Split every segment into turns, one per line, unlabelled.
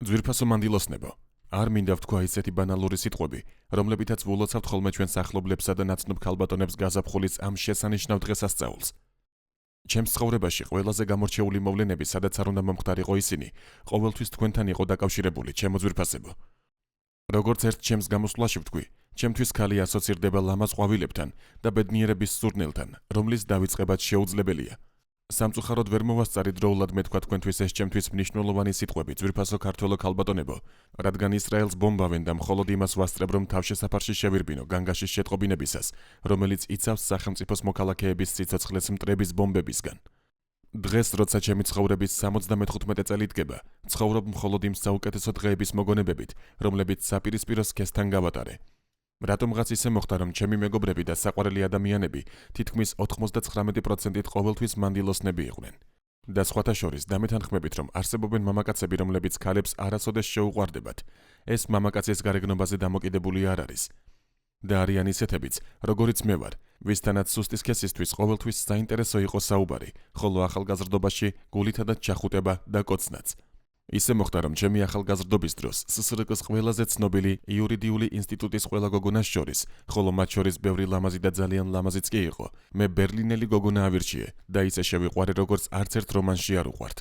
ძვირფასო მანდილოსნებო, არ მინდა ვთქვა ისეთი ბანალური სიტყვები, რომლებითაც ვულოცავთ ხოლმე ჩვენ სახლობლებსა და ნაცნობ ქალბატონებს გაზაფხულის ამ შესანიშნავ დღესასწაულს. ჩემს ცხოვრებაში ყველაზე გამორჩეული მოვლენები, სადაც არ უნდა მომხდარიყო ისინი, ყოველთვის თქვენთან იყო დაკავშირებული, ჩემო ძვირფასებო. როგორც ერთ ჩემს გამოსვლაში ვთქვი, ჩემთვის ქალი ასოცირდება ლამაზ ყვავილებთან და ბედნიერების სურნელთან, რომლის დავიწყებაც შეუძლებელია. სამწუხაროდ ვერ მოვასწარი დროულად მეთქვა თქვენთვის ეს ჩემთვის მნიშვნელოვანი სიტყვები, ძვირფასო ქართველო ქალბატონებო, რადგან ისრაელს ბომბავენ და მხოლოდ იმას ვასწრებ, რომ თავშესაფარში შევირბინო განგაშის შეტყობინებისას, რომელიც იცავს სახელმწიფოს მოქალაქეების სიცოცხლეს მტრების ბომბებისგან. დღეს, როცა ჩემი ცხოვრების 75 წელი დგება, ცხოვრობ მხოლოდ იმ საუკეთესო დღეების მოგონებებით, რომლებიც საპირისპირო სქესთან გავატარე. რატომღაც ისე მოხდა, რომ ჩემი მეგობრები და საყვარელი ადამიანები თითქმის 99%-ით ყოველთვის მანდილოსნები იყვნენ. და სხვათა შორის დამეთანხმებით, რომ არსებობენ მამაკაცები, რომლებიც ქალებს არასოდეს შეუყვარდებათ, ეს მამაკაცის გარეგნობაზე დამოკიდებული არ არის. და არიან ისეთებიც, როგორიც მე ვარ, ვისთანაც სუსტი სქესისთვის ყოველთვის საინტერესო იყო საუბარი, ხოლო ახალგაზრდობაში გულითადაც ჩახუტება და კოცნაც. ისე მოხდა, რომ ჩემი ახალგაზრდობის დროს SSRK-ს ყველაზე ცნობილი იურიდიული ინსტიტუტის ყველა გოგონას შორის, ხოლო მათ შორის ბევრი ლამაზი და ძალიან ლამაზიც კი იყო, მე ბერლინელი გოგონა ავირჩიე და ისე შევიყვარე, როგორც არც ერთ რომანში არ უყვართ.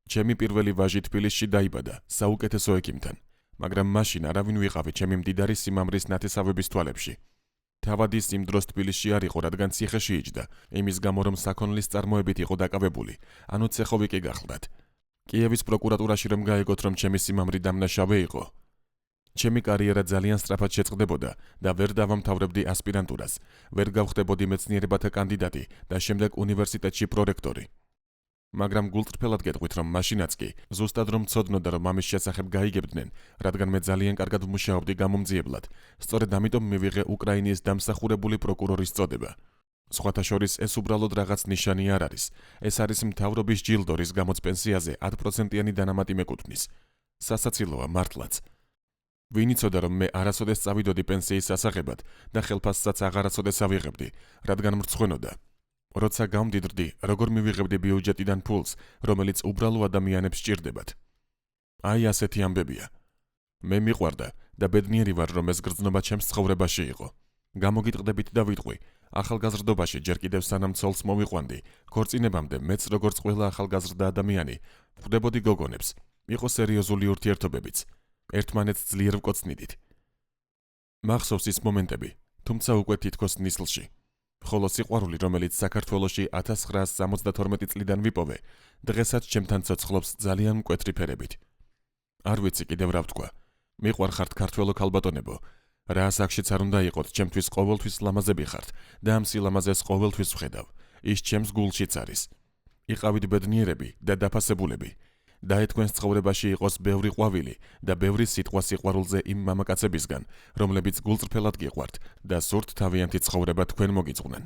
ჩემი პირველი ვაჟი თბილისში დაიბადა, საუკეთესო ექიმთან, მაგრამ მაშინ არავინ ვიყავი ჩემი მდიდარი სიმამრის ნათესავების თვალებში. თავად ის იმ დროს თბილისში არ იყო, რადგან ციხეში იჯდა, იმის გამო რომ საქონლის წარმოებით იყო დაკავებული, ანუ ცეხოვიკი გახლდათ. კიევის პროკურატურაში რომ გაიგოთ, რომ ჩემი სიმამრი დამნაშავე იყო. ჩემი კარიერა ძალიან სწრაფად შეწყდებოდა და ვერ დავამთავრებდი ასპირანტურას, ვერ გავხდებოდი მეცნიერებათა კანდიდატი და შემდეგ უნივერსიტეტში პრორექტორი. მაგრამ გულწრფელად გეტყვით, რომ მაშინაც კი, ზუსტად რომ ცოდნოდა, რომ ამის შესახებ გაიგებდნენ, რადგან მე ძალიან კარგად ვმუშაობდი გამომძიებლად, სწორედ ამიტომ მივიღე უკრაინის დამსახურებული პროკურორის წოდება. სხვათა შორის ეს უბრალოდ რაღაც ნიშანი არ არის. ეს არის მთავრობის ჯილდო, რის გამოც პენსიაზე 10%-იანი დანამატი მეკუთვნის. სასაცილოა მართლაც. ვინ იცოდა, რომ მე არასოდეს წავიდოდი პენსიის ასაღებად და ხელფასსაც აღარასოდეს ავიღებდი, რადგან მრცხვენოდა. როცა გამდიდრდი, როგორ მივიღებდი ბიუჯეტიდან ფულს, რომელიც უბრალო ადამიანებს სჭირდებათ. აი ასეთი ამბებია. მე მიყვარდა და ბედნიერი ვარ, რომ ეს გრძნობა ჩემს ცხოვრებაში იყო. გამოგიტყდებით და ვიტყვი, ახალგაზრდობაში ჯერ კიდევ სანამ ცოლს მოვიყვანდი, ქორწინებამდე მეც როგორც ყველა ახალგაზრდა ადამიანი, ვხვდებოდი გოგონებს, იყო სერიოზული ურთიერთობებიც, ერთმანეთს ძლიერ ვკოცნიდით. მახსოვს ის მომენტები, თუმცა უკვე თითქოს ნისლში. ხოლო სიყვარული, რომელიც საქართველოში 1972 წლიდან ვიპოვე, დღესაც ჩემთან ცოცხლობს ძალიან მკვეთრი ფერებით. არ ვიცი კიდევ რა ვთქვა. მიყვარხართ ქართველო ქალბატონებო, რა ასაკშიც არ უნდა იყოთ, ჩემთვის ყოველთვის ლამაზები ხართ და ამ სილამაზეს ყოველთვის ვხედავ. ის ჩემს გულშიც არის. იყავით ბედნიერები და დაფასებულები. და თქვენს ცხოვრებაში იყოს ბევრი ყვავილი და ბევრი სიტყვა სიყვარულზე იმ მამაკაცებისგან, რომლებიც გულწრფელად გიყვართ და სურთ თავიანთი ცხოვრება თქვენ მოგიძღვნან.